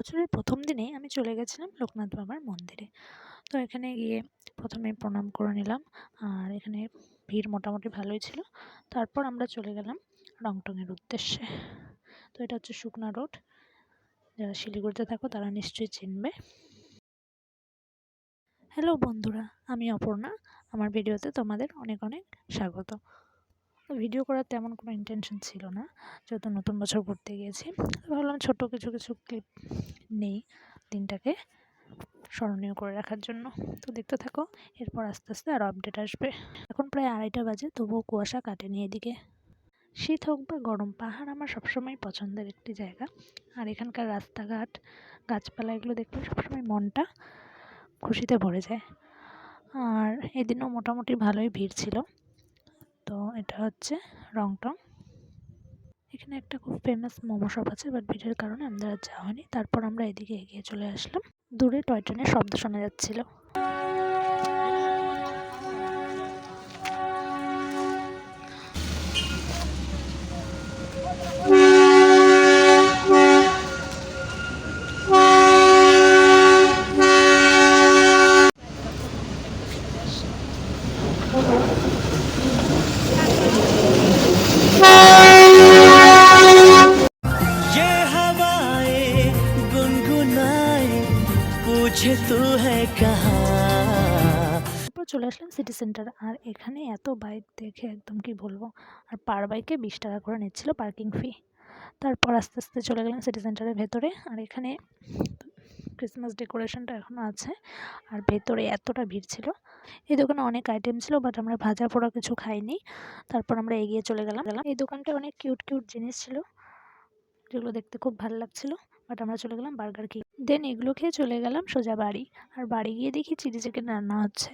বছরের প্রথম দিনেই আমি চলে গেছিলাম লোকনাথ বাবার মন্দিরে। তো এখানে গিয়ে প্রথমে প্রণাম করে নিলাম। আর এখানে ভিড় মোটামুটি ভালোই ছিল। তারপর আমরা চলে গেলাম রংটংয়ের উদ্দেশ্যে। তো এটা হচ্ছে শুকনা রোড। যারা শিলিগুড়িতে থাকো তারা নিশ্চয়ই চিনবে। হ্যালো বন্ধুরা, আমি অপর্ণা। আমার ভিডিওতে তোমাদের অনেক অনেক স্বাগত। ভিডিও করার তেমন কোনো ইন্টেনশন ছিল না, যেহেতু নতুন বছর ঘুরতে গিয়েছি। ভাবলাম ছোট কিছু কিছু ক্লিপ নেই দিনটাকে স্মরণীয় করে রাখার জন্য। তো দেখতে থাকো, এরপর আস্তে আস্তে আরও আপডেট আসবে। এখন প্রায় 2:30 বাজে, তবুও কুয়াশা কাটেনি এদিকে। শীত হোক বা গরম, পাহাড় আমার সবসময় পছন্দের একটি জায়গা। আর এখানকার রাস্তাঘাট, গাছপালা এগুলো দেখলে সবসময় মনটা খুশিতে ভরে যায়। আর এদিনও মোটামুটি ভালোই ভিড় ছিল। তো এটা হচ্ছে রংটং। এখানে একটা খুব ফেমাস মোমো শপ আছে, বাট ভিড়ের কারণে আমাদের আর যাওয়া হয়নি। তারপর আমরা এদিকে এগিয়ে চলে আসলাম। দূরে টয় ট্রেনের শব্দ শোনা যাচ্ছিল। তারপর চলে আসলাম সিটি সেন্টার। আর এখানে এত বাইক দেখে একদম কি বলবো। আর পার বাইকে 20 টাকা করে নিচ্ছিল পার্কিং ফি। তারপর আস্তে আস্তে চলে গেলাম সিটি সেন্টারের ভেতরে। আর এখানে ক্রিসমাস ডেকোরেশনটা এখনও আছে। আর ভেতরে এতটা ভিড় ছিল। এই দোকানে অনেক আইটেম ছিল, বাট আমরা ভাজা পোড়া কিছু খাইনি। তারপর আমরা এগিয়ে চলে গেলাম। এই দোকানটা অনেক কিউট কিউট জিনিস ছিল, যেগুলো দেখতে খুব ভালো লাগছিল। বাট আমরা চলে গেলাম বার্গার কিং। দেন এগুলো খেয়ে চলে গেলাম সোজা বাড়ি। আর বাড়ি গিয়ে দেখি চিলি চিকেন রান্না হচ্ছে।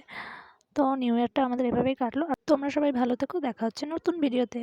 তো নিউ ইয়ারটা আমাদের এভাবেই কাটলো। আর তোমরা সবাই ভালো থেকো, দেখা হচ্ছে নতুন ভিডিওতে।